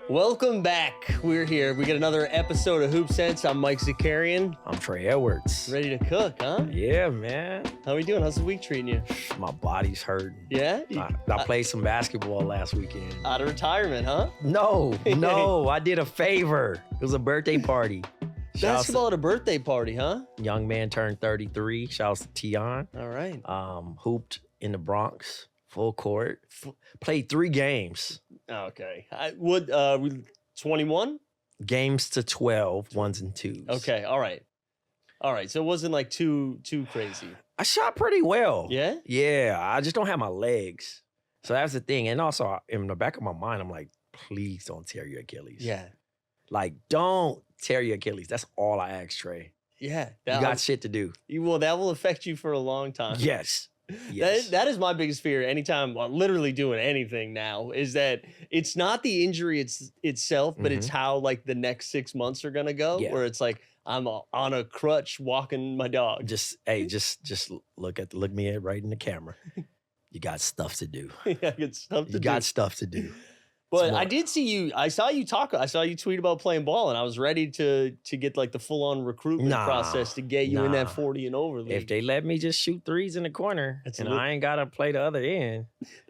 Welcome back. We're here. We got another episode of Hoop Sense. I'm Mike Zakarian. I'm Trey Edwards. Ready to cook, huh? Yeah, man. How we doing? How's the week treating you? My body's hurting. Yeah? I played some basketball last weekend. Out of retirement, huh? No. I did a favor. It was a birthday party. Basketball at a birthday party, huh? Young man turned 33. Shouts to Tion. All right. Hooped in the Bronx, full court. Played 3 games. Okay. 21? Games to 12, ones and twos. Okay. All right. So it wasn't like too crazy. I shot pretty well. Yeah? Yeah. I just don't have my legs. So that's the thing. And also in the back of my mind, I'm like, please don't tear your Achilles. Yeah. Like, don't tear your Achilles. That's all I ask, Trey. Yeah. You got shit to do. Well, that will affect you for a long time. Yes. That is my biggest fear anytime I'm literally doing anything now is that it's not the injury itself, but it's how like the next 6 months are going to go where it's like I'm on a crutch walking my dog. Just look me right in the camera. You got stuff to do. Yeah, you got stuff to do. But I did see you. I saw you talk. I saw you tweet about playing ball, and I was ready to get like the full on recruitment process to get you in that 40 and over league. If they let me just shoot threes in the corner, I ain't gotta play the other end.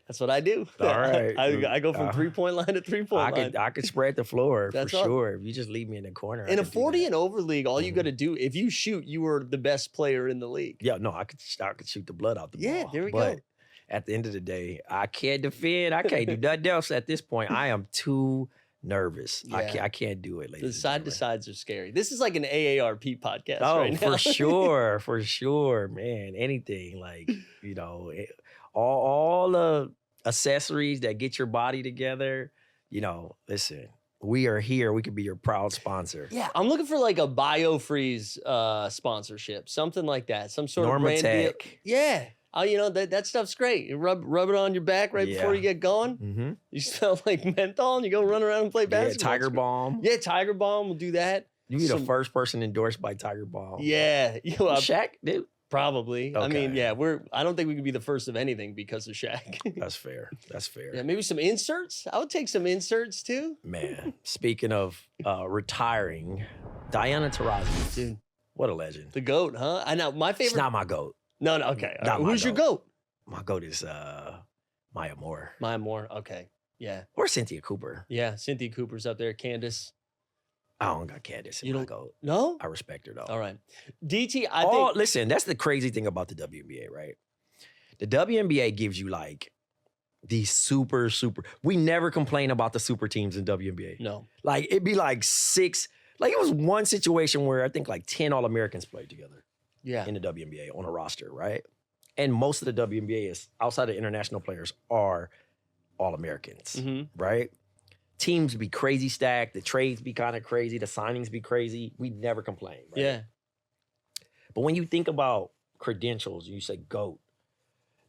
That's what I do. All right, I go from 3-point line to 3-point line. I could spread the floor for sure. If you just leave me in the corner. In a 40 and over league, all you got to do, if you shoot, you are the best player in the league. Yeah, no, I could shoot the blood out the ball. Yeah, there we go. At the end of the day, I can't defend. I can't do nothing else at this point. I am too nervous. Yeah. I can't do it. The side-to-sides are scary. This is like an AARP podcast right now. For sure, man. Anything like, all the accessories that get your body together, listen, we are here. We could be your proud sponsor. Yeah, I'm looking for like a BioFreeze sponsorship, something like that. Some sort of brand deal. Yeah. That stuff's great. You rub it on your back before you get going. Mm-hmm. You smell like menthol and you go run around and play basketball. Yeah, Tiger Balm. Yeah, Tiger Balm will do that. You be the first person endorsed by Tiger Balm. Yeah. Shaq, dude? Probably. Okay. I mean, yeah, I don't think we could be the first of anything because of Shaq. That's fair. Yeah, maybe some inserts. I would take some inserts too. Man, speaking of retiring, Diana Taurasi. Dude. What a legend. The GOAT, huh? I know. My favorite. It's not my GOAT. No, okay. Who's your GOAT? My GOAT is Maya Moore. Maya Moore, okay. Yeah. Or Cynthia Cooper. Yeah, Cynthia Cooper's up there. Candace. I don't got Candace in my GOAT. No? I respect her, though. All right. DT, I think... Listen, that's the crazy thing about the WNBA, right? The WNBA gives you, like, these super... We never complain about the super teams in WNBA. No. Like, it'd be like 6... Like, it was one situation where I think, like, 10 All-Americans played together. Yeah. In the WNBA on a roster, right? And most of the WNBA is outside of international players are All-Americans, right? Teams be crazy stacked, the trades be kind of crazy, the signings be crazy. We never complain, right? Yeah. But when you think about credentials, you say GOAT,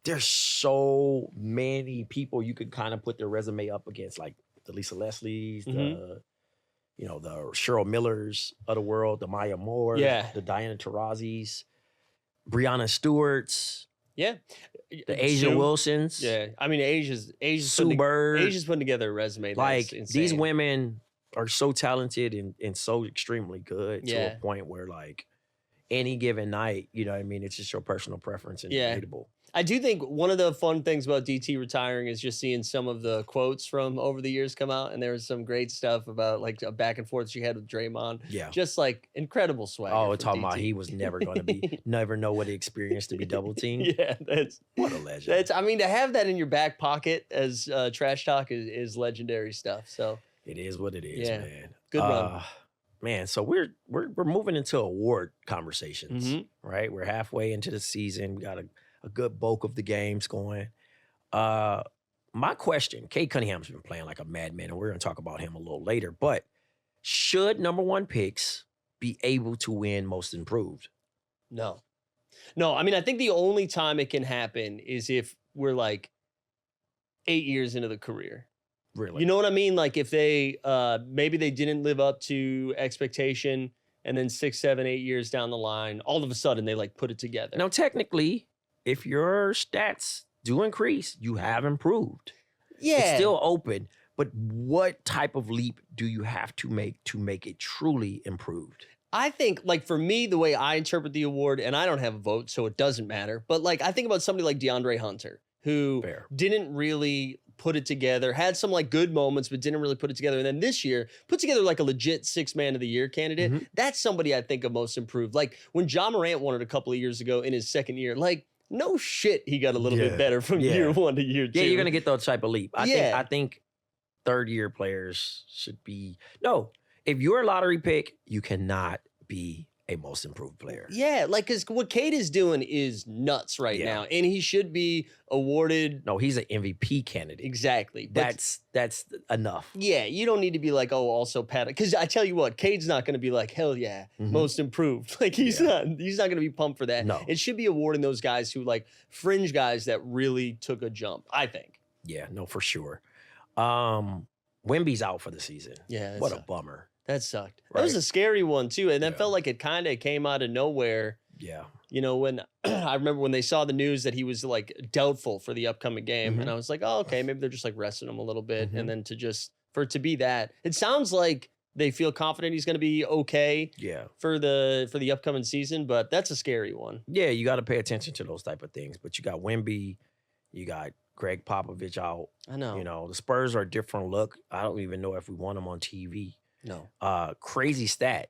there's so many people you could kind of put their resume up against, like the Lisa Leslie's, the Cheryl Millers of the world, the Maya Moore, the Diana Taurasi's, Breonna Stewart's, the Asia Wilsons. Yeah, I mean, Asia's Sue Bird. Asia's putting together a resume. Like, insane. These women are so talented and so extremely good to a point where, like, any given night, you know what I mean? It's just your personal preference and debatable. I do think one of the fun things about DT retiring is just seeing some of the quotes from over the years come out. And there was some great stuff about like a back and forth she had with Draymond. Yeah. Just like incredible swag. Oh, talking about he was never going to never know what it experienced to be double teamed. Yeah. What a legend. To have that in your back pocket as trash talk is legendary stuff. So it is what it is, man. Good run. Man, so we're moving into award conversations, right? We're halfway into the season. We got a good bulk of the games going. My question, Cade Cunningham's been playing like a madman, and we're going to talk about him a little later, but should number 1 picks be able to win most improved? No, I mean, I think the only time it can happen is if we're like 8 years into the career. Really? You know what I mean? Like if they, maybe they didn't live up to expectation and then 6, 7, 8 years down the line, all of a sudden they like put it together. Now, technically, if your stats do increase, you have improved. Yeah. It's still open, But what type of leap do you have to make it truly improved? I think, like, for me, the way I interpret the award, and I don't have a vote, so it doesn't matter, but, like, I think about somebody like DeAndre Hunter, who Fair. didn't really put it together, had some, like, good moments, but didn't really put it together. And then this year, put together, like, a legit 6 Man of the Year candidate. Mm-hmm. That's somebody I think of most improved. Like, when Ja Morant won it a couple of years ago in his second year, like, no shit, he got a little bit better from year 1 to year 2. Yeah, you're going to get that type of leap. Yeah. I think third-year players should be... No, if you're a lottery pick, you cannot be a most improved player. Yeah, like, because what Cade is doing is nuts right now, and he should be awarded. No, he's an MVP candidate. Exactly. That's enough. Yeah, you don't need to be like, oh, also Pat. Because I tell you what, Cade's not going to be like, hell yeah, most improved. Like, he's not going to be pumped for that. No. It should be awarding those guys who, like, fringe guys that really took a jump, I think. Yeah, no, for sure. Wemby's out for the season. Yeah, what a bummer. That sucked. Right? That was a scary one, too. And that felt like it kind of came out of nowhere. Yeah. You know, when I remember when they saw the news that he was, like, doubtful for the upcoming game. And I was like, oh, okay, maybe they're just, like, resting him a little bit. And then for it to be that, it sounds like they feel confident he's going to be okay for the upcoming season. But that's a scary one. Yeah, you got to pay attention to those type of things. But you got Wemby, you got Greg Popovich out. I know. You know, the Spurs are a different look. I don't even know if we want them on TV. No. Crazy stat.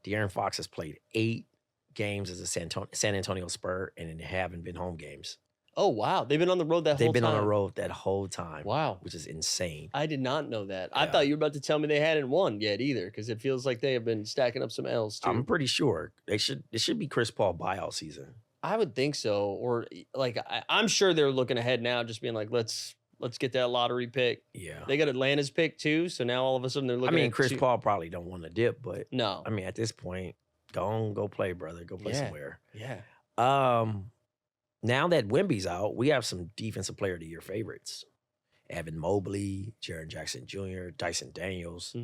De'Aaron Fox has played 8 games as a San Antonio Spur, and they haven't been home games. Oh, wow. They've been on the road that whole time. They've been on the road that whole time. Wow. Which is insane. I did not know that. I thought you were about to tell me they hadn't won yet either, because it feels like they have been stacking up some L's too. I'm pretty sure. It should be Chris Paul buyout season. I would think so. Or, like, I'm sure they're looking ahead now, just being like, let's get that lottery pick. Yeah. They got Atlanta's pick too, so now all of a sudden they're looking at Chris Paul probably don't want to dip, but no. I mean, at this point, go play, brother. Go play somewhere. Yeah. Now that Wemby's out, we have some defensive player of the year favorites. Evan Mobley, Jaren Jackson Jr., Dyson Daniels.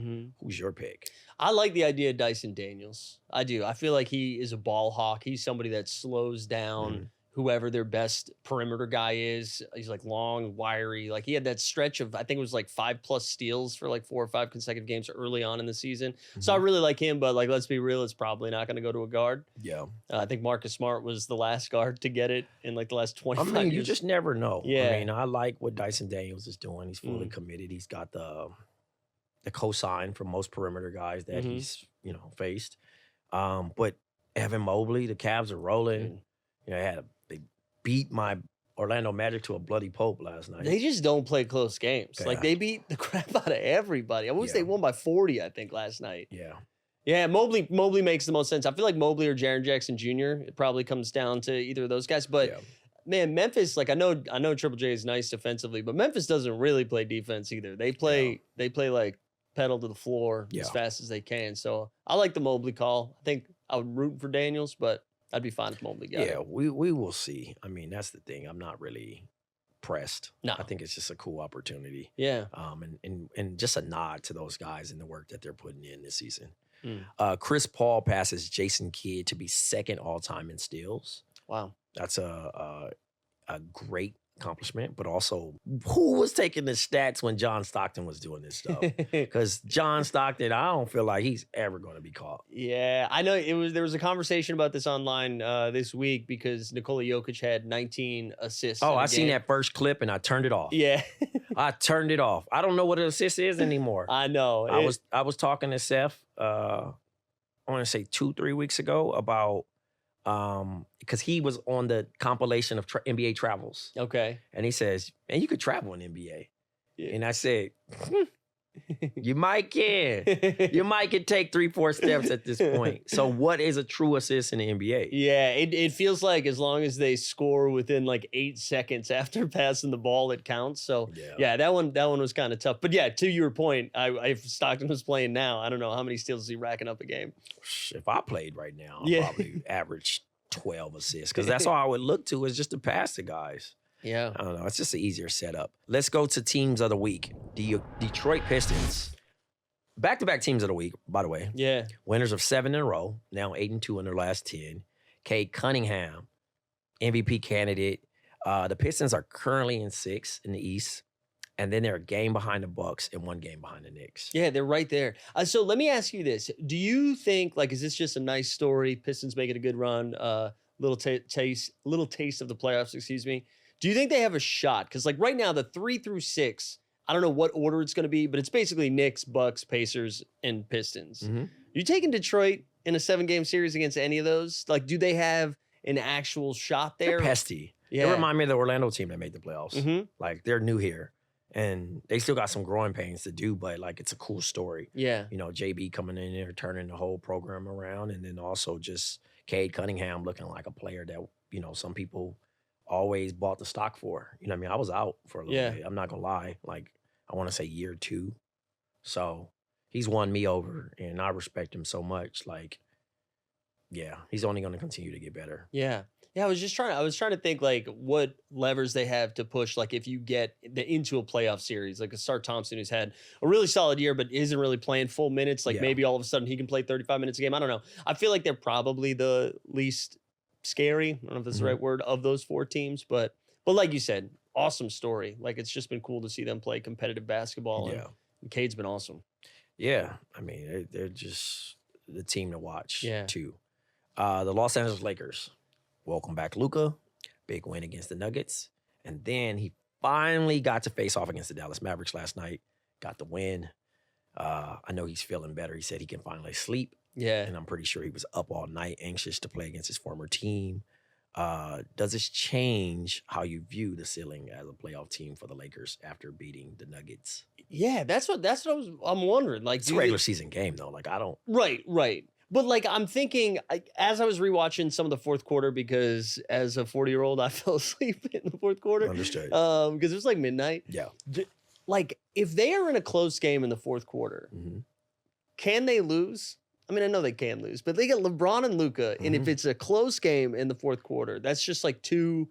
Who's your pick? I like the idea of Dyson Daniels. I do. I feel like he is a ball hawk. He's somebody that slows down whoever their best perimeter guy is. He's like long, wiry. Like he had that stretch of, I think it was like 5+ steals for like 4 or 5 consecutive games early on in the season. So I really like him, but like, let's be real, it's probably not going to go to a guard. Yeah. I think Marcus Smart was the last guard to get it in like the last 25 years. You just never know. Yeah. I mean, I like what Dyson Daniels is doing. He's fully committed. He's got the cosign for most perimeter guys that he's, faced. But Evan Mobley, the Cavs are rolling. They beat my Orlando Magic to a bloody pulp last night. They just don't play close games. Yeah. Like they beat the crap out of everybody. I wish they won by 40, I think, last night. Yeah. Yeah, Mobley makes the most sense. I feel like Mobley or Jaren Jackson Jr. It probably comes down to either of those guys. But man, Memphis, like I know Triple J is nice defensively, but Memphis doesn't really play defense either. They play like pedal to the floor as fast as they can. So I like the Mobley call. I think I would root for Daniels, but I'd be fine if Mobley got it. Yeah, we will see. I mean, that's the thing. I'm not really pressed. No. I think it's just a cool opportunity. Yeah. And just a nod to those guys and the work that they're putting in this season. Chris Paul passes Jason Kidd to be second all-time in steals. Wow. That's a great accomplishment, but also who was taking the stats when John Stockton was doing this stuff? Because John Stockton, I don't feel like he's ever going to be caught. Yeah, I know there was a conversation about this online this week because Nikola Jokic had 19 assists. Oh, I seen that first clip and I turned it off. Yeah. I turned it off. I don't know what an assist is anymore. I know. I was talking to Seth, I want to say 2-3 weeks ago about because he was on the compilation of NBA travels. Okay. And he says, man, you could travel in NBA. Yeah. And I said, you might can. You might can take 3-4 steps at this point. So what is a true assist in the NBA? Yeah, it feels like as long as they score within like 8 seconds after passing the ball, it counts. So yeah, that one was kind of tough. But yeah, to your point, if Stockton was playing now, I don't know how many steals is he racking up a game. If I played right now, I'd probably average 12 assists because that's all I would look to is just to pass the guys. Yeah. I don't know. It's just an easier setup. Let's go to teams of the week. The Detroit Pistons. Back-to-back teams of the week, by the way. Yeah. Winners of 7 in a row. Now 8-2 in their last 10. Cade Cunningham, MVP candidate. The Pistons are currently in 6th in the East. And then they're a game behind the Bucks and 1 game behind the Knicks. Yeah, they're right there. So let me ask you this. Do you think, like, is this just a nice story? Pistons making a good run, little taste of the playoffs, excuse me. Do you think they have a shot? Because, like, right now, the 3 through 6, I don't know what order it's going to be, but it's basically Knicks, Bucks, Pacers, and Pistons. Mm-hmm. You taking Detroit in a 7-game series against any of those? Like, do they have an actual shot there? They're pesty. Yeah. They remind me of the Orlando team that made the playoffs. Mm-hmm. Like, they're new here. And they still got some growing pains to do, but, like, it's a cool story. Yeah. You know, JB coming in there, turning the whole program around, and then also just Cade Cunningham looking like a player that, you know, some people always bought the stock for. You know what I mean? I was out for a little bit. I'm not going to lie. Like, I want to say year 2. So he's won me over, and I respect him so much. Like, yeah, he's only going to continue to get better. Yeah. Yeah, I was trying to think, like, what levers they have to push, like, if you get into a playoff series, like a Sar Thompson who's had a really solid year but isn't really playing full minutes, like maybe all of a sudden he can play 35 minutes a game. I don't know. I feel like they're probably the least scary, I don't know if that's the right word, of those 4 teams, but like you said, awesome story. Like, it's just been cool to see them play competitive basketball, and Cade's been awesome. Yeah, I mean, they're just the team to watch, too. The Los Angeles Lakers. Welcome back, Luka. Big win against the Nuggets. And then he finally got to face off against the Dallas Mavericks last night. Got the win. I know he's feeling better. He said he can finally sleep. Yeah. And I'm pretty sure he was up all night, anxious to play against his former team. Does this change how you view the ceiling as a playoff team for the Lakers after beating the Nuggets? Yeah, that's what I'm wondering. Like, it's a regular season game, though. Like, I don't. Right. But, like, I'm thinking, as I was rewatching some of the fourth quarter, because as a 40-year-old, I fell asleep in the fourth quarter. Understood. Because it was like midnight. Yeah. Like, if they are in a close game in the fourth quarter, can they lose? I mean, I know they can lose, but they get LeBron and Luka, and if it's a close game in the fourth quarter, that's just like 2,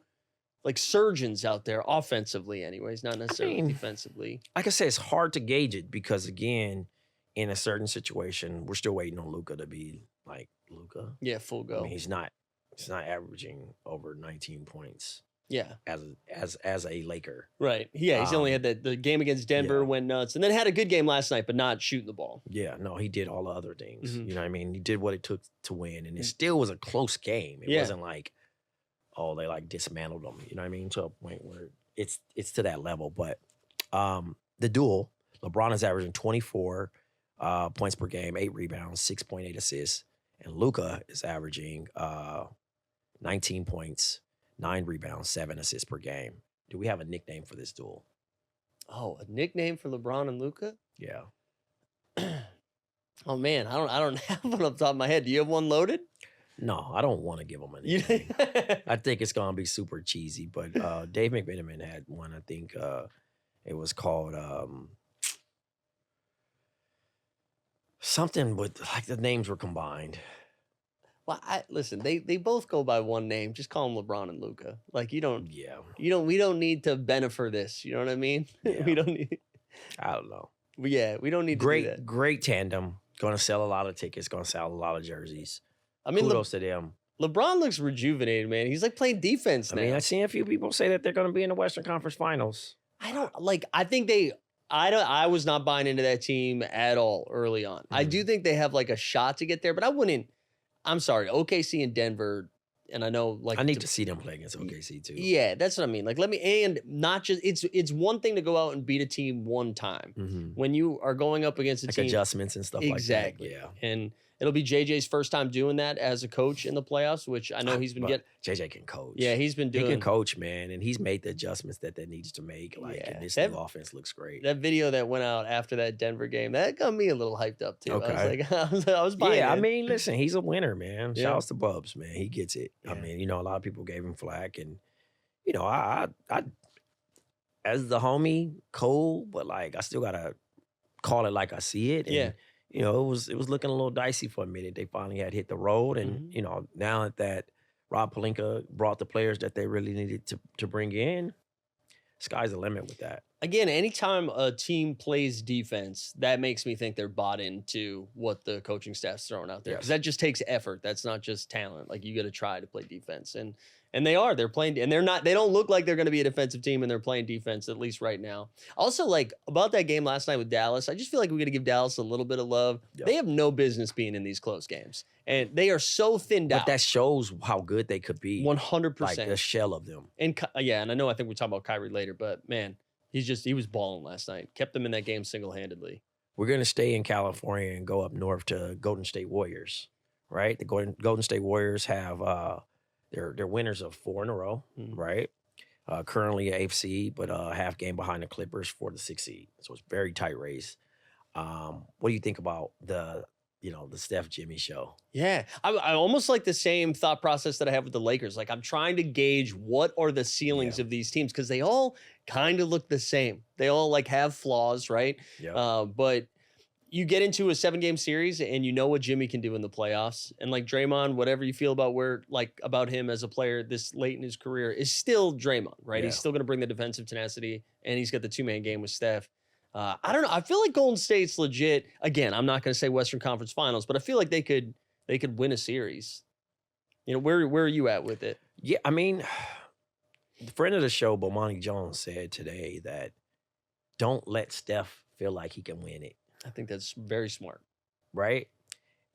like, surgeons out there offensively, anyways, not necessarily defensively. Like I said, it's hard to gauge it because, again, in a certain situation, we're still waiting on Luka to be like Luka. Yeah, full go. I mean, he's not averaging over 19 points. Yeah, as a Laker. Right. Yeah, he's only had the game against Denver, went nuts, and then had a good game last night, but not shooting the ball. Yeah, no, he did all the other things. You know what I mean? He did what it took to win, and it still was a close game. It wasn't like, oh, they like dismantled them. You know what I mean? To a point where it's to that level. But the duel, LeBron is averaging 24 points per game, 8 rebounds, 6.8 assists, and Luka is averaging 19 points, 9 rebounds, 7 assists per game. Do we have a nickname for this duel? Oh, a nickname for LeBron and Luka? Yeah. Oh man, I don't have one off the top of my head. Do you have one loaded? No, I don't want to give him a nickname. I think it's gonna be super cheesy, but Dave McMenamin had one. I think it was called something with, like, the names were combined. Well, listen, they both go by one name. Just call them LeBron and Luka. Like, we don't need to benefit this. You know what I mean? Yeah. We don't need. I don't know. Yeah, we don't need to do that. Great tandem. Going to sell a lot of tickets. Going to sell a lot of jerseys. I mean, kudos to them. LeBron looks rejuvenated, man. He's like playing defense now. I mean, I've seen a few people say that they're going to be in the Western Conference Finals. I think I was not buying into that team at all early on. I do think they have like a shot to get there, but I wouldn't. I'm sorry, OKC and Denver, and I know, like, I need to see them play against OKC too. Yeah, that's what I mean. Like, and not just it's one thing to go out and beat a team one time when you are going up against a team, adjustments and stuff like that. Yeah, and it'll be JJ's first time doing that as a coach in the playoffs, which I know he's been getting. JJ can coach. Yeah, he's been doing. He can coach, man, and he's made the adjustments that needs to make. Like, and this new offense looks great. That video that went out after that Denver game, that got me a little hyped up too. Okay. I was buying. Yeah, it. I mean, listen, he's a winner, man. Shout outs to Bubs, man. He gets it. Yeah. I mean, a lot of people gave him flack, and I as the homie, cool, but like, I still gotta call it like I see it. And, it was looking a little dicey for a minute. They finally had hit the road, and now that Rob Pelinka brought the players that they really needed to bring in, sky's the limit with that. again, anytime a team plays defense, that makes me think they're bought into what the coaching staff's throwing out there. Because Yes. that just takes effort. That's not just talent. Like you got to try to play defense, and they are. They're playing, and they're not. They don't look like they're going to be a defensive team, and they're playing defense at least right now. Also, like about that game last night with Dallas, I just feel like we got to give Dallas a little bit of love. Yep. They have no business being in these close games, and they are so thinned out. But that shows how good they could be. 100%. Like a shell of them. And yeah, and I know I think we'll talk about Kyrie later, but man, he was balling last night. Kept them in that game single-handedly. We're going to stay in California and go up north to Golden State Warriors, right? The Golden State Warriors have they're winners of 4 in a row, right? Currently an 8th seed, but half game behind the Clippers for the 6th seed. So it's a very tight race. What do you think about the Steph Jimmy show? Yeah, I almost like the same thought process that I have with the Lakers. Like I'm trying to gauge what are the ceilings of these teams because they all kind of look the same. They all like have flaws, right? Yeah. But you get into a 7-game series and you know what Jimmy can do in the playoffs. And like Draymond, whatever you feel about him as a player this late in his career is still Draymond, right? Yeah. He's still going to bring the defensive tenacity and he's got the 2-man game with Steph. I don't know. I feel like Golden State's legit. Again, I'm not going to say Western Conference Finals, but I feel like they could win a series. You know, where are you at with it? Yeah, I mean, the friend of the show, Bomani Jones, said today that don't let Steph feel like he can win it. I think that's very smart. Right?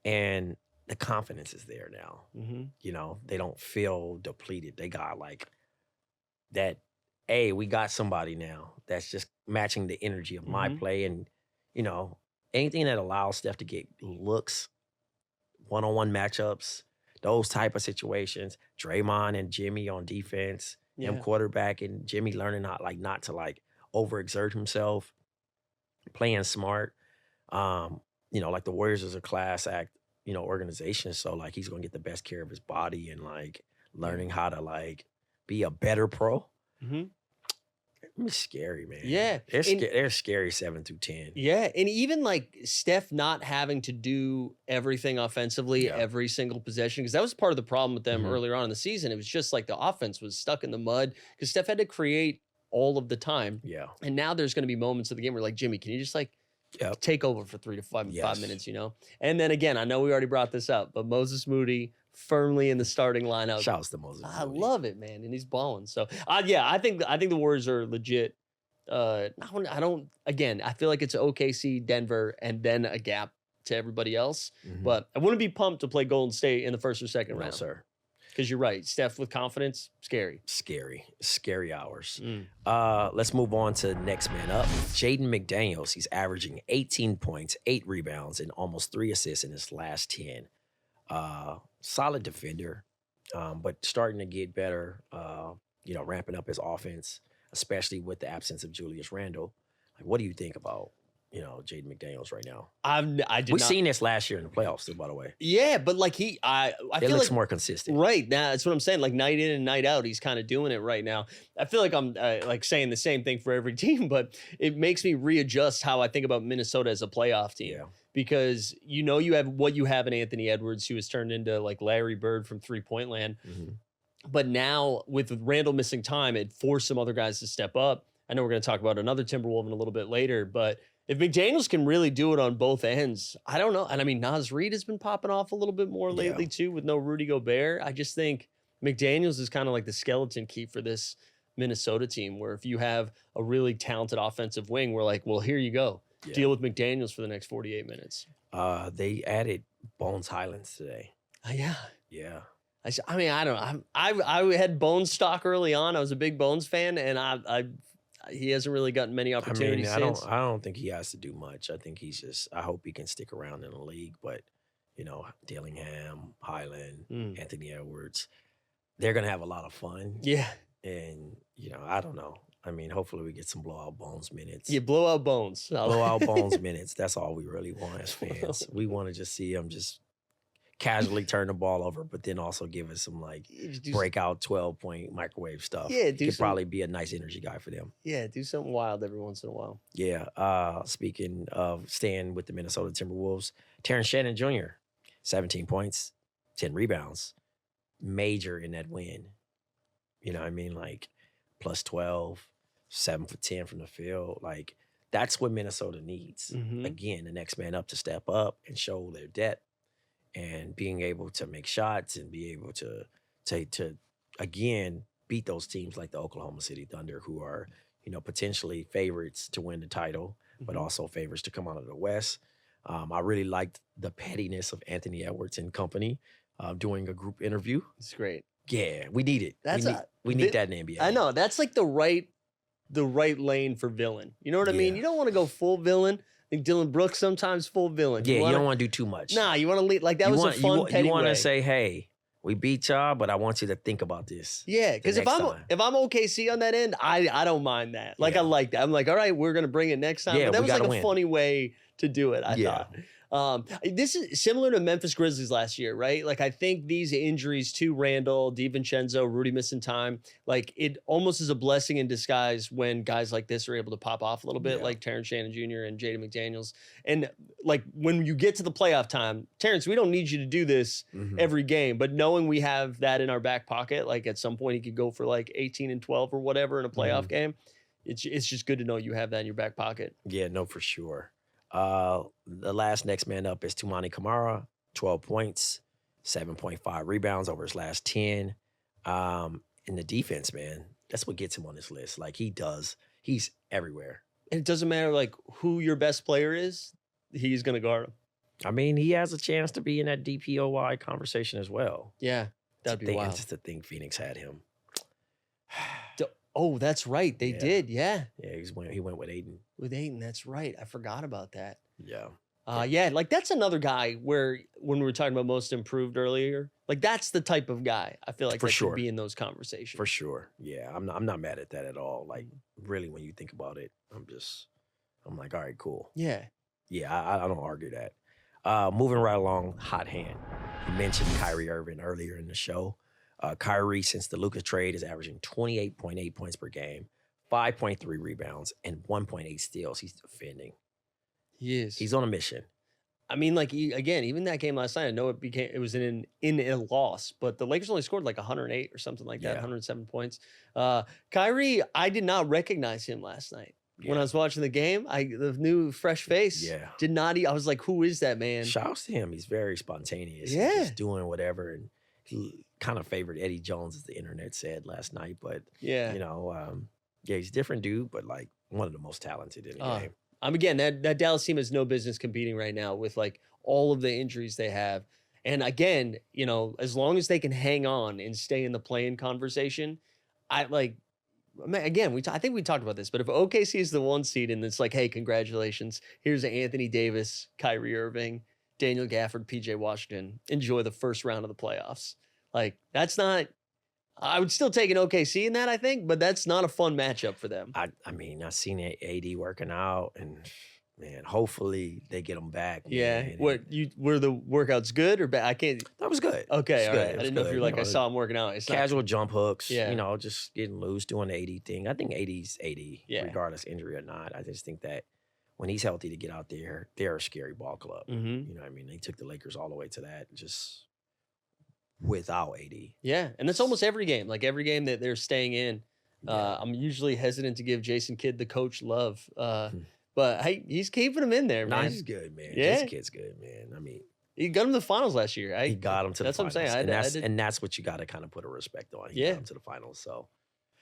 And the confidence is there now. Mm-hmm. You know, they don't feel depleted. They got like that, hey, we got somebody now that's just matching the energy of my play. And, you know, anything that allows Steph to get looks, one-on-one matchups, those type of situations, Draymond and Jimmy on defense, him quarterback and Jimmy learning not to overexert himself, playing smart. You know, like the Warriors is a class act, organization. So like he's gonna get the best care of his body and like learning how to like be a better pro. Mm-hmm. It's scary, man. Yeah. They're scary 7 through 10. Yeah. And even like Steph not having to do everything offensively every single possession, because that was part of the problem with them earlier on in the season. It was just like the offense was stuck in the mud because Steph had to create all of the time. Yeah. And now there's going to be moments of the game where like, Jimmy, can you just like take over for 3 to 5 minutes, And then again, I know we already brought this up, but Moses Moody firmly in the starting lineup. Shouts to Moses Moody. I love it, man. And he's balling. So I think the Warriors are legit. I feel like it's OKC, Denver, and then a gap to everybody else. But I wouldn't be pumped to play Golden State in the first or second round. Sir. Because you're right. Steph with confidence, scary. Scary hours. Let's move on to next man up. Jaden McDaniels. He's averaging 18 points, 8 rebounds, and almost 3 assists in his last 10. Solid defender, but starting to get better, ramping up his offense, especially with the absence of Julius Randle. Like, what do you think about, Jaden McDaniels right now? We've seen this last year in the playoffs too, by the way. Yeah, but like I feel looks like more consistent. Right now, that's what I'm saying. Like night in and night out, he's kind of doing it right now. I feel like I'm like saying the same thing for every team, but it makes me readjust how I think about Minnesota as a playoff team. Yeah. Because you have what you have in Anthony Edwards, who has turned into like Larry Bird from 3-point land. But now with Randall missing time, it forced some other guys to step up. I know we're going to talk about another Timberwolf in a little bit later, but if McDaniels can really do it on both ends, I don't know. And I mean, Naz Reid has been popping off a little bit more lately too with no Rudy Gobert. I just think McDaniels is kind of like the skeleton key for this Minnesota team, where if you have a really talented offensive wing, we're like, well, here you go. Deal with McDaniels for the next 48 minutes. They added Bones Highlands today. Yeah. I mean, I don't know. I had Bones stock early on. I was a big Bones fan, and he hasn't really gotten many opportunities since. I don't think he has to do much. I think I hope he can stick around in the league. But, Dillingham, Highland, Anthony Edwards, they're going to have a lot of fun. Yeah. And, I don't know. I mean, hopefully we get some blowout Bones minutes. Yeah, blowout Bones. Blowout Bones minutes. That's all we really want as fans. We want to just see him just casually turn the ball over, but then also give us some breakout 12-point microwave stuff. Yeah, could probably be a nice energy guy for them. Yeah, do something wild every once in a while. Yeah. Speaking of staying with the Minnesota Timberwolves, Terrence Shannon Jr., 17 points, 10 rebounds, major in that win. You know what I mean? Like plus 12. 7 for 10 from the field. Like, that's what Minnesota needs. Mhm. Again, the next man up to step up and show their depth and being able to make shots and be able to again beat those teams like the Oklahoma City Thunder, who are, potentially favorites to win the title, but Mhm. also favorites to come out of the West. I really liked the pettiness of Anthony Edwards and company doing a group interview. It's great. Yeah, we need it. That's we need that in the NBA. I know that's like the right lane for villain. You know what I mean? Yeah. You don't want to go full villain. I think Dylan Brooks sometimes full villain. Yeah, you don't want to do too much. Nah, you want to lead like that. Was a fun petty You want way. to say, hey, we beat y'all, but I want you to think about this. Yeah, because if I'm OKC on that end, I don't mind that. Like, I like that. I'm like, all right, we're gonna bring it next time. Yeah, but that we was like gotta a win. funny way to do it. I Yeah. thought. This is similar to Memphis Grizzlies last year, right? Like, I think these injuries to Randall, DiVincenzo, Rudy missing time, like, it almost is a blessing in disguise when guys like this are able to pop off a little bit, Yeah. like Terrence Shannon Jr. and Jaden McDaniels. And like, when you get to the playoff time, Terrence, we don't need you to do this Mhm. every game, but knowing we have that in our back pocket, like at some point he could go for like 18 and 12 or whatever in a playoff game. It's just good to know you have that in your back pocket. Yeah, no, for sure. The last next man up is Tumani Kamara, 12 points, 7.5 rebounds over his last 10. In the defense, man, that's what gets him on this list. Like, he's everywhere. And it doesn't matter like who your best player is, he's gonna guard him. I mean, he has a chance to be in that DPOY conversation as well. Yeah, that'd be wild. Just to think Phoenix had him. Oh, that's right. They did. Yeah. Yeah, he went with Aiden. With Aiden, that's right. I forgot about that. Yeah. Yeah, like that's another guy where when we were talking about most improved earlier, like that's the type of guy I feel like For that sure. should be in those conversations. For sure. Yeah, I'm not mad at that at all. Like, really, when you think about it, I'm like, all right, cool. Yeah. Yeah, I don't argue that. Moving right along, hot hand. You mentioned Kyrie Irving earlier in the show. Kyrie, since the Luka trade, is averaging 28.8 points per game, 5.3 rebounds, and 1.8 steals. He's defending. He is. He's on a mission. I mean, like again, even that game last night, I know it was in a loss, but the Lakers only scored like 108 or something like that, Yeah. 107 points. Kyrie, I did not recognize him last night. When I was watching the game, the new fresh face. Yeah. Did not. I was like, who is that man? Shouts to him. He's very spontaneous. Yeah. He's just doing whatever. And he kind of favored Eddie Jones, as the internet said last night. But, Yeah. yeah, he's a different dude, but like one of the most talented in the game. Again, that Dallas team has no business competing right now with like all of the injuries they have. And again, as long as they can hang on and stay in the play-in conversation, I think we talked about this, but if OKC is the 1 seed and it's like, hey, congratulations, here's Anthony Davis, Kyrie Irving, Daniel Gafford, PJ Washington, enjoy the first round of the playoffs. Like, that's not, I would still take an OKC in that, I think, but that's not a fun matchup for them. I mean, I've seen AD working out, and man, hopefully they get him back. Yeah. Man. Were the workouts good or bad? I can't. That was good. Okay, It was all good. right. It I was didn't know if good. you're like, I saw him working out. It's not- Casual jump hooks, Yeah. just getting loose, doing the AD thing. I think AD's AD, Yeah. regardless injury or not. I just think that when he's healthy to get out there, they're a scary ball club. Mhm. You know what I mean? They took the Lakers all the way to that just without AD. Yeah, and that's almost every game. Like every game that they're staying in. Yeah. I'm usually hesitant to give Jason Kidd the coach love, but hey, he's keeping him in there, Nah, man. he's good, man. Yeah. This kid's good, man. I mean, He got him to the finals last year. he got him to the that's what I'm finals. saying. And that's what you got to kind of put a respect on. He Yeah. got him to the finals. So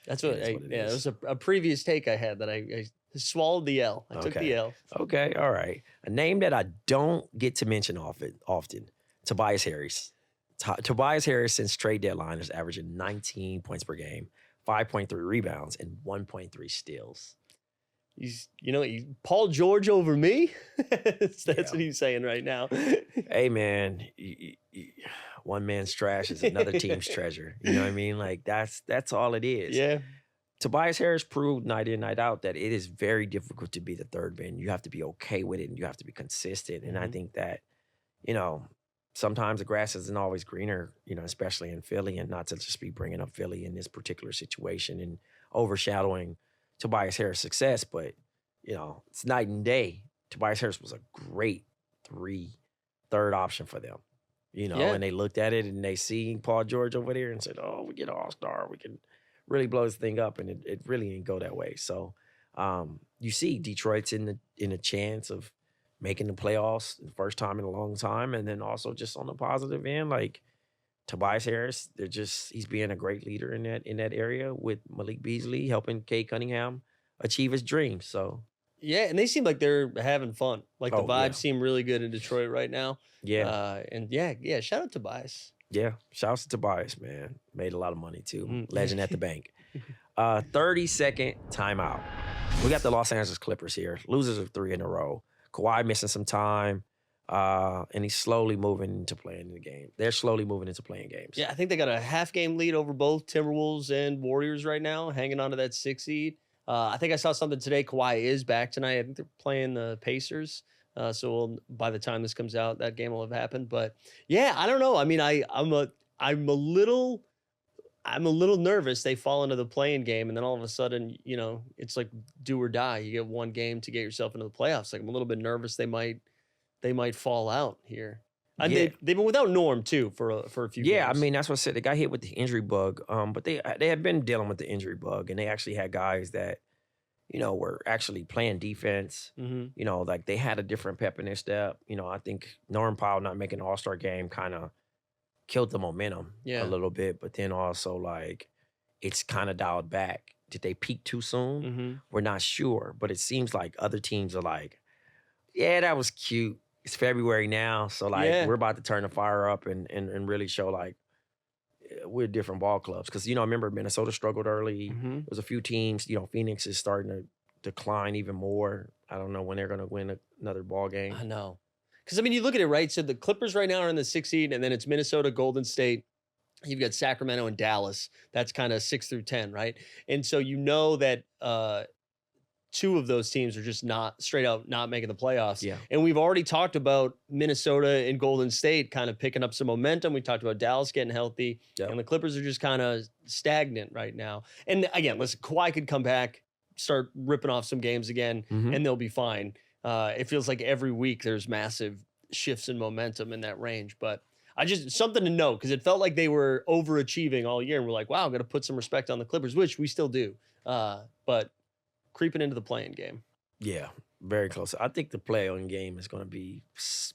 That's It what. is what it Yeah, it is. was a previous take I had that I swallowed the L. I took Okay. the L. Okay, all right. A name that I don't get to mention often, Tobias Harris. Tobias Harris, since trade deadline, is averaging 19 points per game, 5.3 rebounds, and 1.3 steals. He's, Paul George over me. That's Yeah. what he's saying right now. Hey, man, one man's trash is another team's treasure. You know what I mean? Like, that's all it is. Yeah. Tobias Harris proved night in, night out that it is very difficult to be the third man. You have to be okay with it, and you have to be consistent. And I Mhm. think that, sometimes the grass isn't always greener, especially in Philly, and not to just be bringing up Philly in this particular situation and overshadowing Tobias Harris' success. But, it's night and day. Tobias Harris was a great third option for them, Yeah. and they looked at it and they see Paul George over there and said, oh, we get an all-star. We can really blow this thing up, and it really didn't go that way. So you see Detroit's in a chance of making the playoffs the first time in a long time. And then also just on the positive end, like Tobias Harris, he's being a great leader in that area with Malik Beasley helping Cade Cunningham achieve his dreams. So yeah, and they seem like they're having fun. Like the vibes yeah. seem really good in Detroit right now. Yeah. And yeah, shout out to Tobias. Yeah. Shouts to Tobias, man. Made a lot of money too. Mhm. Legend at the bank. 30-second timeout. We got the Los Angeles Clippers here. Losers of 3 in a row. Kawhi missing some time. And he's slowly moving into playing the game. They're slowly moving into playing games. Yeah, I think they got a half game lead over both Timberwolves and Warriors right now, hanging on to that 6 seed. I think I saw something today. Kawhi is back tonight. I think they're playing the Pacers. So by the time this comes out, that game will have happened. But yeah, I don't know. I mean, I'm a little nervous. They fall into the playing game, and then all of a sudden, it's like do or die. You get one game to get yourself into the playoffs. Like I'm a little bit nervous they might fall out here. And they've been without Norm too for a few games. I mean, that's what I said. They got hit with the injury bug. But they had been dealing with the injury bug, and they actually had guys that, were actually playing defense. Mm-hmm. Like they had a different pep in their step. I think Norm Powell not making an All-Star game kind of killed the momentum a little bit, but then also like it's kind of dialed back. Did they peak too soon? Mm-hmm. We're not sure, but it seems like other teams are like, yeah, that was cute. It's February now, so like we're about to turn the fire up and really show like we're different ball clubs. Because I remember Minnesota struggled early. Mm-hmm. There was a few teams. Phoenix is starting to decline even more. I don't know when they're going to win another ball game. I know, because I mean, you look at it, right? So the Clippers right now are in the 6th seed, and then it's Minnesota, Golden State. You've got Sacramento and Dallas. That's kind of 6 through 10, right? And so that 2 of those teams are just not straight out not making the playoffs. Yeah. And we've already talked about Minnesota and Golden State kind of picking up some momentum. We talked about Dallas getting healthy. Yep. And the Clippers are just kind of stagnant right now. And again, listen, Kawhi could come back, start ripping off some games again, and they'll be fine. It feels like every week there's massive shifts in momentum in that range. But something to note, because it felt like they were overachieving all year. And we're like, wow, I'm going to put some respect on the Clippers, which we still do. But creeping into the playing game. Yeah, very close. I think the play-on game is going to be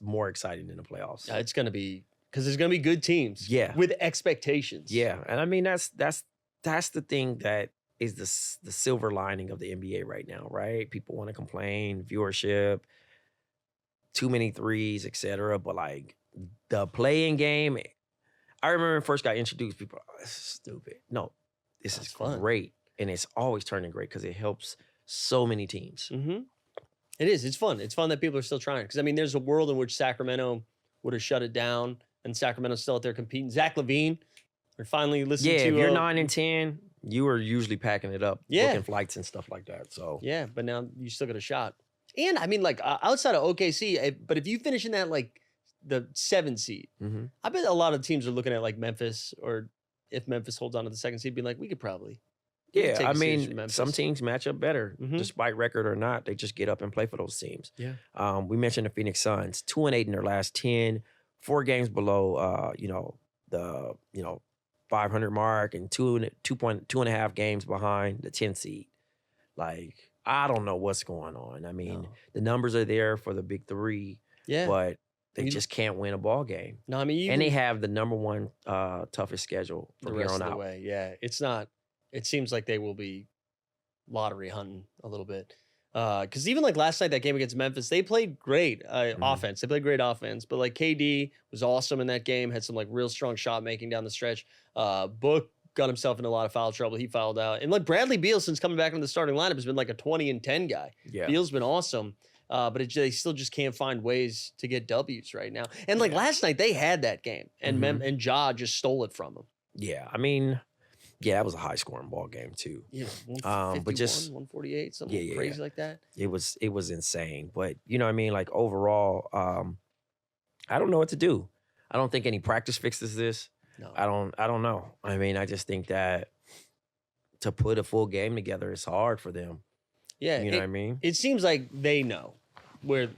more exciting than the playoffs. It's going to be, because there's going to be good teams. Yeah. With expectations. Yeah, and I mean that's the thing that is the silver lining of the NBA right now, right? People want to complain, viewership, too many threes, etc. But like the playing game, I remember when it first got introduced, people, this is stupid. No, this is great. And it's always turning great because it helps so many teams. Mm-hmm. It is. It's fun. It's fun that people are still trying. Because, I mean, there's a world in which Sacramento would have shut it down, and Sacramento's still out there competing. Zach LaVine, we're finally listening to... Yeah, if you're 9 and 10, you are usually packing it up, booking flights and stuff like that. So yeah, but now you still got a shot. And, I mean, like, outside of OKC, but if you finish in that, like, the 7 seed, I bet a lot of teams are looking at, like, Memphis, or if Memphis holds on to the 2nd seed, being like, we could probably... Yeah, I mean, some teams match up better, despite record or not. They just get up and play for those teams. Yeah. We mentioned the Phoenix Suns, 2-8 in their last 10, 4 games below, the 500 mark, and 2.5 games behind the 10 seed. Like, I don't know what's going on. I mean, the numbers are there for the big 3, but they just can't win a ball game. No, I mean, and they have the number 1 toughest schedule from here on out. Yeah, it's not. It seems like they will be lottery hunting a little bit. Because even like last night, that game against Memphis, they played great offense. They played great offense. But like KD was awesome in that game, had some like real strong shot making down the stretch. Book got himself in a lot of foul trouble. He fouled out. And like Bradley Beal, since coming back into the starting lineup, has been like a 20 and 10 guy. Yeah. Beal's been awesome. But they still just can't find ways to get W's right now. And like last night, they had that game. And and Ja just stole it from them. Yeah, I mean... Yeah, that was a high-scoring ball game too. Yeah, but just 148, something crazy like that. It was insane. But you know what I mean? Like overall, I don't know what to do. I don't think any practice fixes this. No. I don't know. I mean, I just think that to put a full game together is hard for them. Yeah, you know what I mean? It seems like they know where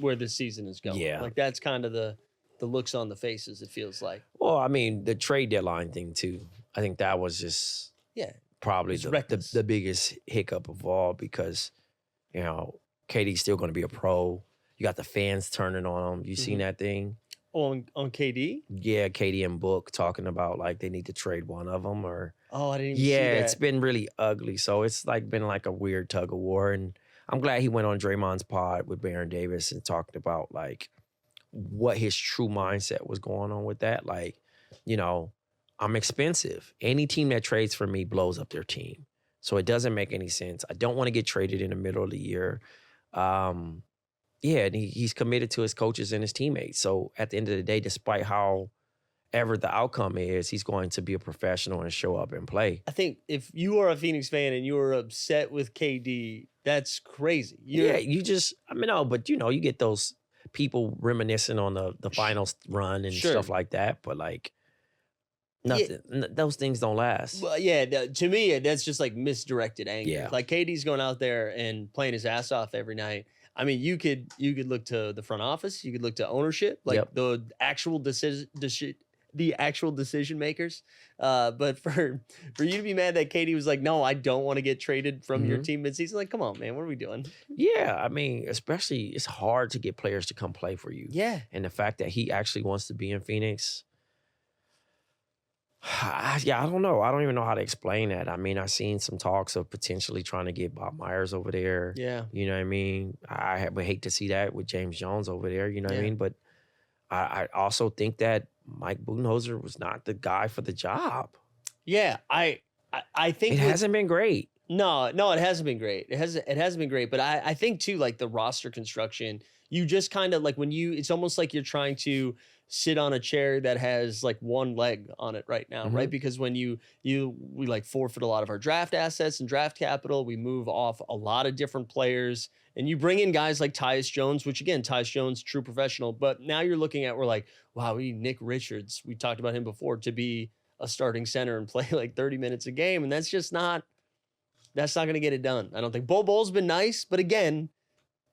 the season is going. Yeah, like that's kind of the looks on the faces. It feels like. Well, I mean, the trade deadline thing too. I think that was just probably It's reckless. the biggest hiccup of all because, you know, KD's still going to be a pro. You got the fans turning on him. You seen that thing? On KD? Yeah, KD and Book talking about like they need to trade one of them or. Oh, I didn't even see Yeah, that. it's been really ugly. So it's like been like a weird tug of war. And I'm glad he went on Draymond's pod with Baron Davis and talked about like what his true mindset was going on with that. Like, you know, I'm expensive. Any team that trades for me blows up their team. So it doesn't make any sense. I don't want to get traded in the middle of the year. Yeah, and he's committed to his coaches and his teammates. So at the end of the day, despite however the outcome is, he's going to be a professional and show up and play. I think if you are a Phoenix fan and you are upset with KD, that's crazy. But you know, you get those people reminiscing on the finals run and stuff like that. But like, nothing. Those things don't last. Well, yeah, to me, that's just like misdirected anger. Yeah. Like KD's going out there and playing his ass off every night. I mean, you could look to the front office, you could look to ownership, like the actual decision makers. But for you to be mad that KD was like, no, I don't want to get traded from your team midseason, like, come on, man, what are we doing? Yeah, I mean, especially it's hard to get players to come play for you. Yeah. And the fact that he actually wants to be in Phoenix, I don't know. I don't even know how to explain that. I mean, I've seen some talks of potentially trying to get Bob Myers over there. Yeah. You know what I mean? I would hate to see that with James Jones over there, you know what I mean? But I also think that Mike Budenholzer was not the guy for the job. Yeah, I think it hasn't been great. No, it hasn't been great. It hasn't been great. But I think too, like the roster construction, you just kind of like it's almost like you're trying to sit on a chair that has like one leg on it right now, right? Because when we like forfeit a lot of our draft assets and draft capital, we move off a lot of different players, and you bring in guys like Tyus Jones, which again, Tyus Jones, true professional. But now you're looking at, we're like, wow, we need Nick Richards. We talked about him before to be a starting center and play like 30 minutes a game, and that's not going to get it done. I don't think. Bol's been nice, but again,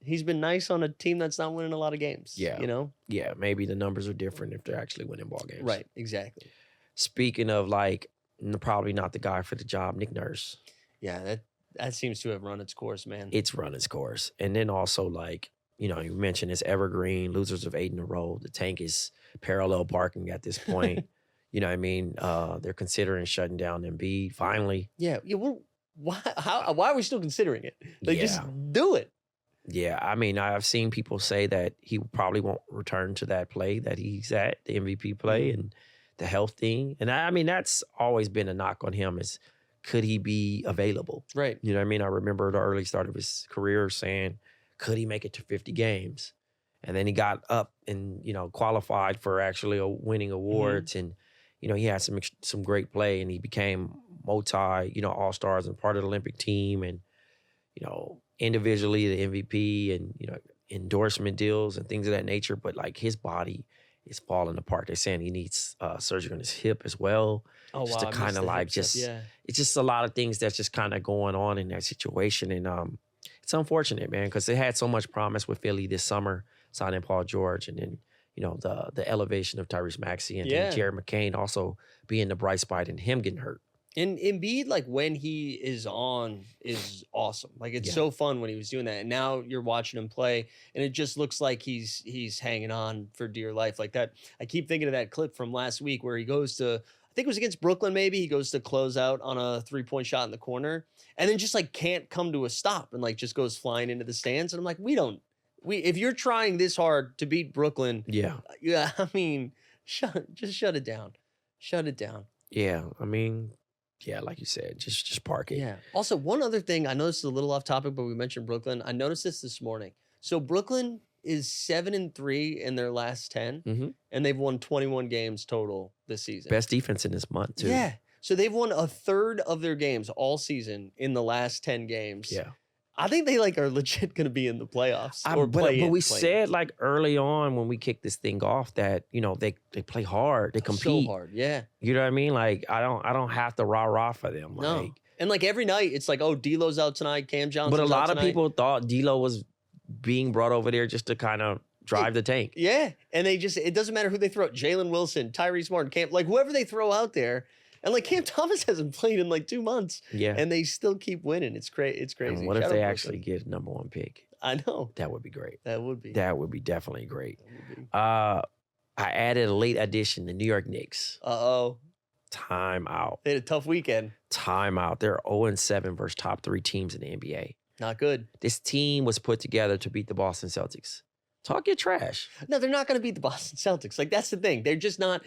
he's been nice on a team that's not winning a lot of games. Yeah. You know? Yeah, maybe the numbers are different if they're actually winning ball games. Right, exactly. Speaking of like, probably not the guy for the job, Nick Nurse. Yeah, that seems to have run its course, man. It's run its course. And then also like, you know, you mentioned it's evergreen, losers of 8 in a row. The tank is parallel parking at this point. You know what I mean? They're considering shutting down Embiid finally. Yeah. Well, why are we still considering it? Like, just do it. Yeah, I mean, I've seen people say that he probably won't return to that play that he's at, the MVP play and the health thing. And I mean, that's always been a knock on him is, could he be available? Right. You know what I mean? I remember the early start of his career saying, could he make it to 50 games? And then he got up and, you know, qualified for actually winning awards. And, you know, he had some great play and he became all-stars and part of the Olympic team and, you know, individually the MVP and, you know, endorsement deals and things of that nature. But like his body is falling apart. They're saying he needs surgery on his hip as well. Oh, just wow. to kind of like it's just a lot of things that's just kind of going on in that situation. And it's unfortunate, man, because they had so much promise with Philly this summer, signing Paul George, and then, you know, the elevation of Tyrese Maxey and then Jared McCain also being the bright spot and him getting hurt. And Embiid, like when he is on, is awesome. Like it's so fun when he was doing that. And now you're watching him play, and it just looks like he's hanging on for dear life. Like that, I keep thinking of that clip from last week where he goes to, I think it was against Brooklyn, maybe he goes to close out on a 3-point shot in the corner, and then just like can't come to a stop and like just goes flying into the stands. And I'm like, if you're trying this hard to beat Brooklyn, I mean, shut it down. Shut it down. Yeah, I mean. Yeah, like you said, just park it. Yeah. Also, one other thing, I know this is a little off topic, but we mentioned Brooklyn. I noticed this morning. So Brooklyn is 7-3 in their last 10, and they've won 21 games total this season. Best defense in this month, too. Yeah. So they've won a third of their games all season in the last 10 games. Yeah. I think they like are legit going to be in the playoffs. But we said like early on when we kicked this thing off that, you know, they play hard, they compete so hard. Yeah. You know what I mean? Like I don't have to rah for them. No. Like, and like every night it's like, oh, D'Lo's out tonight, Cam Johnson's out tonight. But a lot of people thought D'Lo was being brought over there just to kind of drive the tank. Yeah. And it doesn't matter who they throw out. Jalen Wilson, Tyrese Martin, Cam, like whoever they throw out there. And like Cam Thomas hasn't played in like 2 months. Yeah. And they still keep winning. It's crazy. And what if they actually get number 1 pick? I know. That would be great. That would be. That would be definitely great. I added a late addition, the New York Knicks. Uh-oh. Time out. They had a tough weekend. Time out. They're 0-7 versus top 3 teams in the NBA. Not good. This team was put together to beat the Boston Celtics. Talk your trash. No, they're not going to beat the Boston Celtics. Like, that's the thing. They're just not.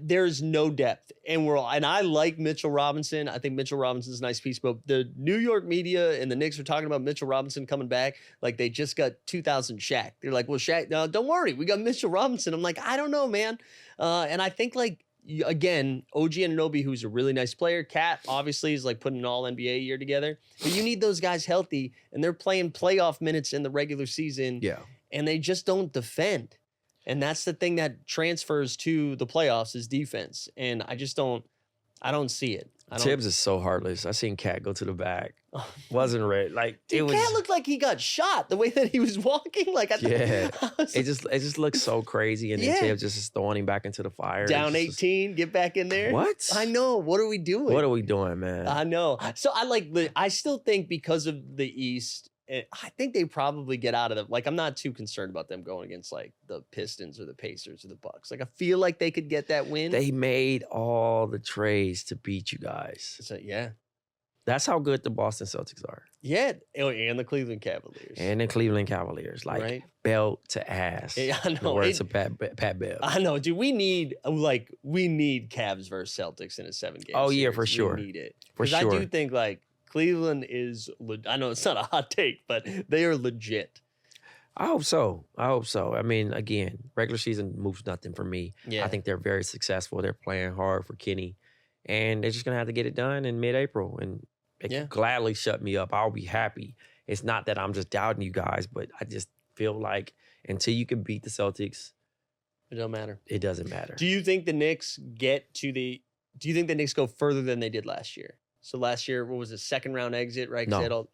There's no depth, and I like Mitchell Robinson. I think Mitchell Robinson's a nice piece, but the New York media and the Knicks are talking about Mitchell Robinson coming back like they just got 2000 Shaq. They're like, well, Shaq, no, don't worry, we got Mitchell Robinson. I'm like, I don't know, man. And I think like again, OG Anunoby, who's a really nice player. Cat obviously is like putting an all NBA year together, but you need those guys healthy, and they're playing playoff minutes in the regular season. Yeah. And they just don't defend. And that's the thing that transfers to the playoffs is defense. And I don't see it. Tibbs is so heartless. I seen Cat go to the back. Wasn't ready. Like Dude, Cat looked like he got shot the way that he was walking. Like it just looks so crazy. And then Tibbs just is throwing him back into the fire. Down 18, get back in there. What? I know. What are we doing? What are we doing, man? I know. So I still think because of the East, I think they probably get out of them. Like, I'm not too concerned about them going against like the Pistons or the Pacers or the Bucks. Like, I feel like they could get that win. They made all the trades to beat you guys. So, yeah. That's how good the Boston Celtics are. Yeah. And the Cleveland Cavaliers. Like, right? Belt to ass. Yeah, I know. The words of Pat Bev. I know, dude. We need Cavs versus Celtics in a 7-game Oh, yeah, series. for sure. We need it. For Because sure. I do think, like, Cleveland is, I know it's not a hot take, but they are legit. I hope so. I mean, again, regular season moves nothing for me. Yeah. I think they're very successful. They're playing hard for Kenny. And they're just going to have to get it done in mid-April. And they can gladly shut me up. I'll be happy. It's not that I'm just doubting you guys, but I just feel like until you can beat the Celtics, it don't matter. It doesn't matter. Do you think the Knicks go further than they did last year? So last year, what was it, second round exit, right? No.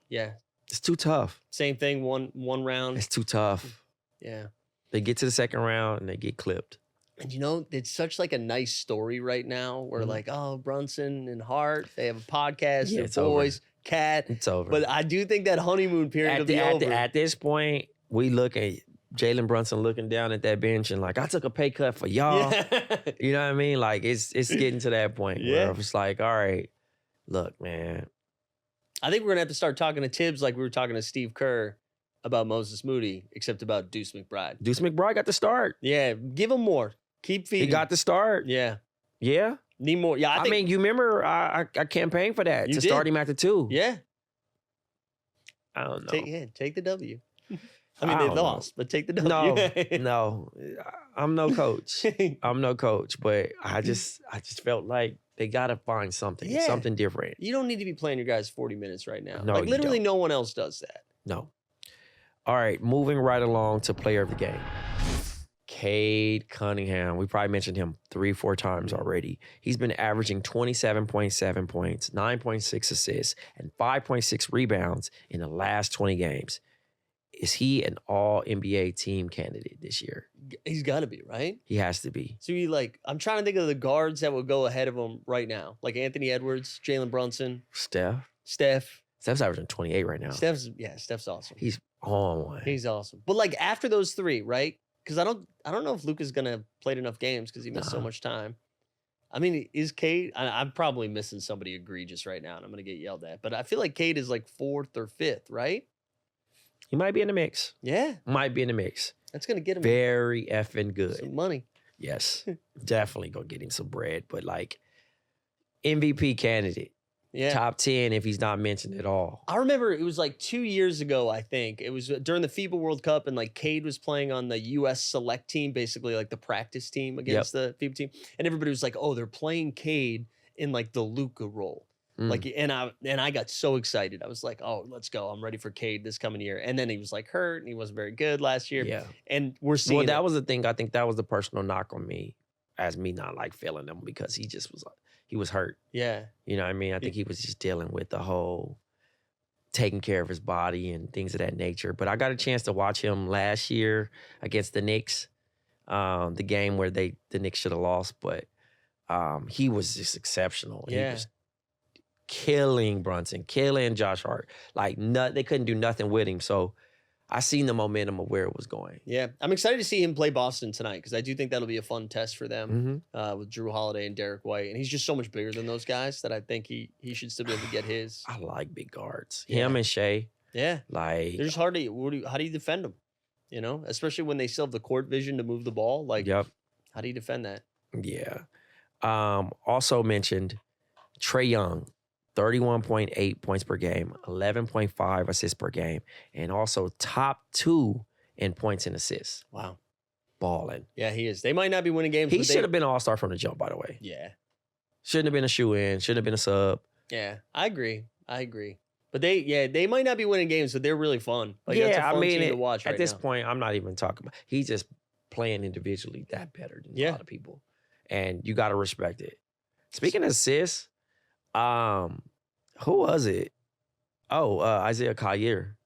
It's too tough. Same thing, one round. It's too tough. Yeah. They get to the second round and they get clipped. And it's such like a nice story right now where like, oh, Brunson and Hart, they have a podcast, Yeah, the it's boys, over. Cat. It's over. But I do think that honeymoon period will be over. At this point, we look at Jalen Brunson looking down at that bench and like, I took a pay cut for y'all. Yeah. You know what I mean? Like, it's getting to that point where it's like, all right, look, man. I think we're going to have to start talking to Tibbs like we were talking to Steve Kerr about Moses Moody, except about Deuce McBride. Deuce McBride got the start. Yeah, give him more. Keep feeding. He got the start. Yeah. Yeah. Need more. Yeah, I mean, you remember I campaigned for that to start him after 2. Yeah. I don't know. Take the W. I mean, they lost, but take the W. No. I'm no coach. But I just felt like they got to find something different. You don't need to be playing your guys 40 minutes right now. No, like, literally don't. No one else does that. No. All right, moving right along to player of the game. Cade Cunningham. We probably mentioned him 3-4 times already. He's been averaging 27.7 points, 9.6 assists, and 5.6 rebounds in the last 20 games. Is he an all-NBA team candidate this year? He's got to be, right? He has to be. So I'm trying to think of the guards that would go ahead of him right now. Like Anthony Edwards, Jalen Brunson. Steph's averaging 28 right now. Steph's awesome. He's on one. He's awesome. But like after those 3, right? Because I don't know if Luka's gonna played enough games because he missed so much time. I mean, is Cade? I'm probably missing somebody egregious right now, and I'm gonna get yelled at. But I feel like Cade is like 4th or 5th, right? He might be in the mix. Yeah, might be in the mix. That's gonna get him very effing good. Some money. Yes, definitely gonna get him some bread. But like MVP candidate. Yeah. Top 10 if he's not mentioned at all. I remember it was like 2 years ago, I think. It was during the FIBA World Cup, and like Cade was playing on the U.S. select team, basically like the practice team against the FIBA team. And everybody was like, oh, they're playing Cade in like the Luka role. Like, and I got so excited. I was like, oh, let's go. I'm ready for Cade this coming year. And then he was like hurt and he wasn't very good last year. Yeah. And we're seeing Well, that was the thing. I think that was the personal knock on me as me not like feeling him because he just was he was hurt. Yeah. You know what I mean? I think he was just dealing with the whole taking care of his body and things of that nature. But I got a chance to watch him last year against the Knicks, the game where the Knicks should have lost. But he was just exceptional. Yeah. He was killing Brunson, killing Josh Hart. Like, they couldn't do nothing with him. So I seen the momentum of where it was going. Yeah, I'm excited to see him play Boston tonight because I do think that'll be a fun test for them with Drew Holiday and Derek White. And he's just so much bigger than those guys that I think he should still be able to get his. I like big guards. Yeah. Him and Shea. Yeah. Like, they're just hard to, how do you defend them? You know, especially when they still have the court vision to move the ball. Like, yep. How do you defend that? Yeah. Also mentioned Trae Young. 31.8 points per game, 11.5 assists per game, and also top 2 in points and assists. Wow. Balling. Yeah, he is. They might not be winning games. He should have been an all-star from the jump, by the way. Yeah. Shouldn't have been a shoe-in. Shouldn't have been a sub. Yeah, I agree. But they might not be winning games, but they're really fun. Like, that's a fun team to watch at this point, I'm not even talking about. He's just playing individually that better than a lot of people. And you got to respect it. Speaking of assists, who was it? Oh, Isaiah Collier.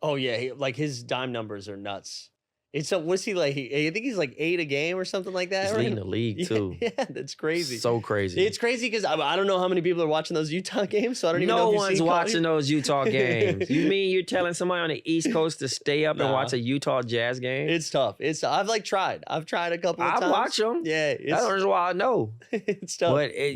Oh yeah, his dime numbers are nuts. It's what's he like? I think he's like 8 a game or something like that. He's leading the league too. Yeah, that's crazy. So crazy. It's crazy because I don't know how many people are watching those Utah games, so I don't even know. No one's watching those Utah games. You mean you're telling somebody on the East Coast to stay up and watch a Utah Jazz game? It's tough. I've tried. I've tried a couple of times. I watch them. Yeah, that's why I know. It's tough. But I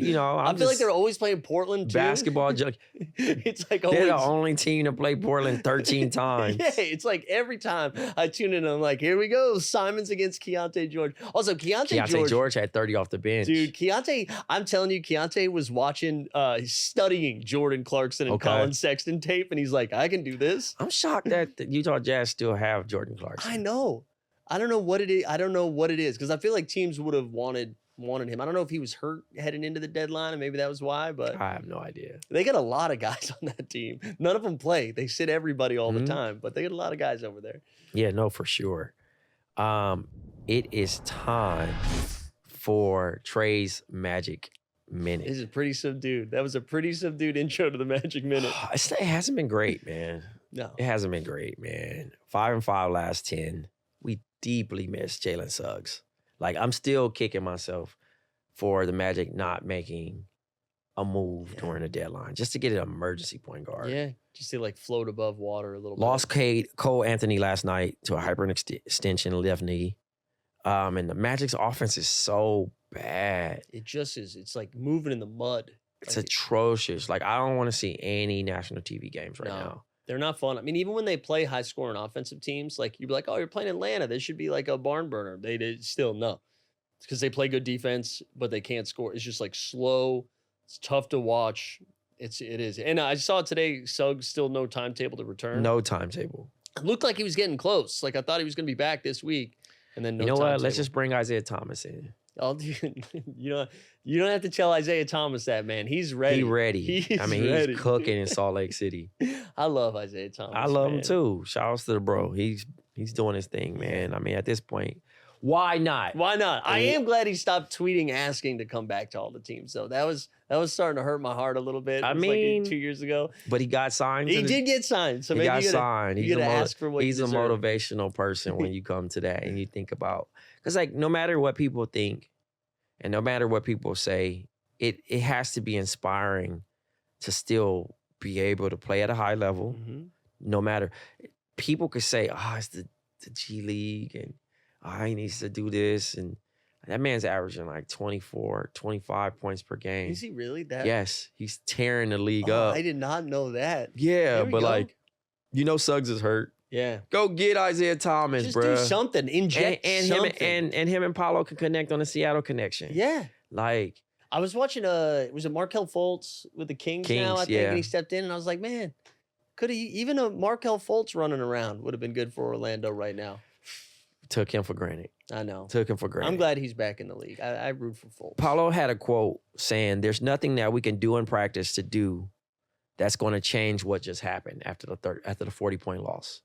feel like they're always playing Portland too. Basketball junk. It's like always. They're the only team to play Portland 13 times. Yeah, it's like every time I tune in, I'm like, here we go. Simons against Keontae George. Also, Keontae George had 30 off the bench. Dude, Keontae, I'm telling you, Keontae was watching, studying Jordan Clarkson and Colin Sexton tape, and he's like, I can do this. I'm shocked that the Utah Jazz still have Jordan Clarkson. I know. I don't know what it is, because I feel like teams would have wanted him. I don't know if he was hurt heading into the deadline, and maybe that was why, but I have no idea. They got a lot of guys on that team. None of them play. They sit everybody all the time, but they got a lot of guys over there. Yeah, no, for sure. It is time for Trey's Magic Minute. This is pretty subdued. That was a pretty subdued intro to the Magic Minute. It hasn't been great, man. No. It hasn't been great, man. 5-5 last 10. We deeply miss Jalen Suggs. Like, I'm still kicking myself for the Magic not making a move during the deadline just to get an emergency point guard. Yeah, just to like float above water a little bit. Lost Cole Anthony last night to a hyperextension left knee. And the Magic's offense is so bad. It just is. It's like moving in the mud. It's atrocious. Like, I don't want to see any national TV games right now. They're not fun. I mean, even when they play high-scoring offensive teams, like, you'd be like, oh, you're playing Atlanta. This should be like a barn burner. They still no. It's because they play good defense, but they can't score. It's just like slow. It's tough to watch. It is. And I saw today, Suggs still no timetable to return. No timetable. It looked like he was getting close. Like, I thought he was going to be back this week. And then no timetable. What? Let's just bring Isaiah Thomas in. You don't have to tell Isaiah Thomas that, man. He's ready. He's ready. He's cooking in Salt Lake City. I love Isaiah Thomas. I love him too. Shout outs to the bro. He's doing his thing, man. I mean, at this point, why not? Why not? I am glad he stopped tweeting asking to come back to all the teams. So that was starting to hurt my heart a little bit. I mean, like 2 years ago, but he got signed. He did get signed. So maybe got signed. You gotta ask for what he's you a motivational person when you come to that and you think about, because like no matter what people think and no matter what people say, it has to be inspiring to still be able to play at a high level. Mm-hmm. No matter, people could say, it's the G League and he needs to do this. And that man's averaging like 24, 25 points per game. Is he really that? Yes. He's tearing the league up. I did not know that. Yeah, but like, Suggs is hurt. Yeah. Go get Isaiah Thomas, just bro. do something. Inject something. Him and Paulo can connect on the Seattle connection. Yeah. Like, I was watching, was it Markelle Fultz with the Kings now, I think, and he stepped in, and I was like, man, could he, even a Markelle Fultz running around would have been good for Orlando right now. Took him for granted. I know. Took him for granted. I'm glad he's back in the league. I root for Fultz. Paulo had a quote saying, there's nothing that we can do in practice to do that's going to change what just happened after the 40-point loss.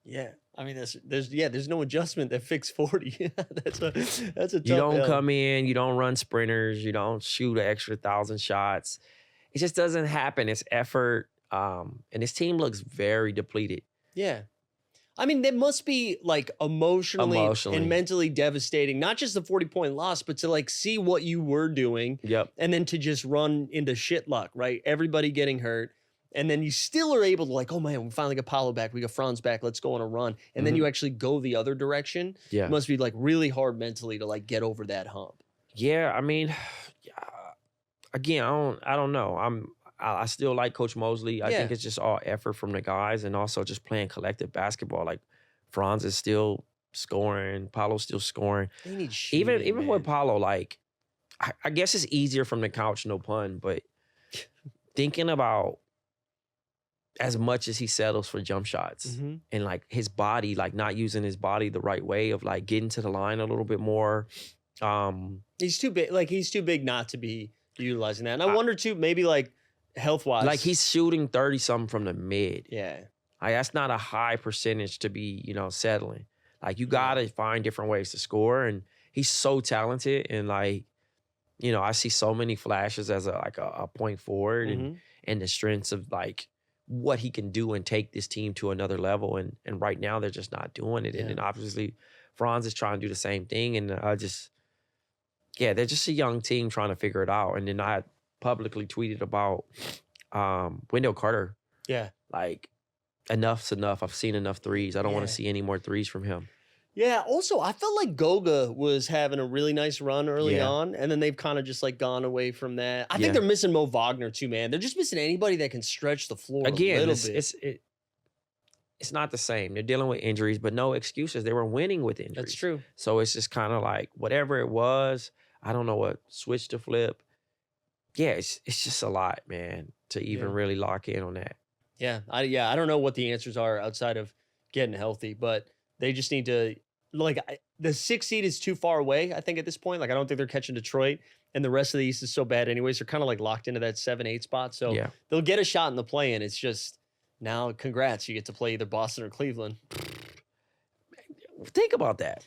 Yeah. I mean, there's no adjustment that fixed 40. That's a tough You don't come in, you don't run sprinters, you don't shoot an extra 1,000 shots. It just doesn't happen. It's effort. And his team looks very depleted. Yeah. I mean, that must be like emotionally and mentally devastating, not just the 40-point loss, but to like see what you were doing. Yep. And then to just run into shit luck, right? Everybody getting hurt. And then you still are able to like, oh man, we finally got Paolo back. We got Franz back. Let's go on a run. And then you actually go the other direction. Yeah. It must be like really hard mentally to like get over that hump. Yeah. I mean, again, I don't know. I still like Coach Mosley. I think it's just all effort from the guys and also just playing collective basketball. Like Franz is still scoring. Paolo's still scoring. They need shooting, even with Paolo, like, I guess it's easier from the couch, no pun, but thinking about as much as he settles for jump shots and like his body, like not using his body the right way of like getting to the line a little bit more. He's too big. Like he's too big not to be utilizing that. And I wonder too, maybe like health-wise. Like he's shooting 30-something from the mid. Yeah. Like that's not a high percentage to be, settling. Like you gotta find different ways to score. And he's so talented. And like, I see so many flashes as a point forward and the strengths of like what he can do and take this team to another level. And right now they're just not doing it. And then obviously Franz is trying to do the same thing. And they're just a young team trying to figure it out. And then I publicly tweeted about Wendell Carter. Yeah. Like, enough's enough. I've seen enough threes. I don't want to see any more threes from him. Yeah. Also, I felt like Goga was having a really nice run early on, and then they've kind of just like gone away from that. I think they're missing Mo Wagner too, man. They're just missing anybody that can stretch the floor again, a little bit. It's not the same. They're dealing with injuries, but no excuses. They were winning with injuries. That's true. So it's just kind of like whatever it was. I don't know what switch to flip. Yeah, it's just a lot, man, to even really lock in on that. Yeah, I don't know what the answers are outside of getting healthy, but they just need to, like, the 6th seed is too far away, I think, at this point. Like, I don't think they're catching Detroit, and the rest of the East is so bad anyways. They're kind of, like, locked into that 7-8 spot, so they'll get a shot in the play-in. It's just, now, congrats, you get to play either Boston or Cleveland. Think about that.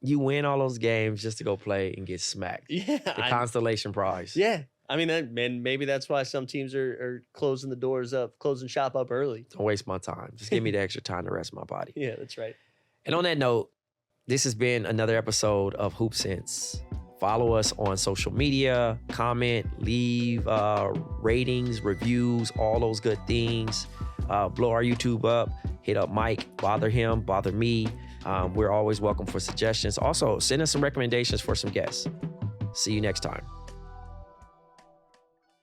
You win all those games just to go play and get smacked. Yeah. The consolation prize. Yeah. I mean, and maybe that's why some teams are closing the doors up, closing shop up early. Don't waste my time. Just give me the extra time to rest my body. Yeah, that's right. And on that note, this has been another episode of Hoop Sense. Follow us on social media, comment, leave ratings, reviews, all those good things. Blow our YouTube up, hit up Mike, bother him, bother me. We're always welcome for suggestions. Also, send us some recommendations for some guests. See you next time.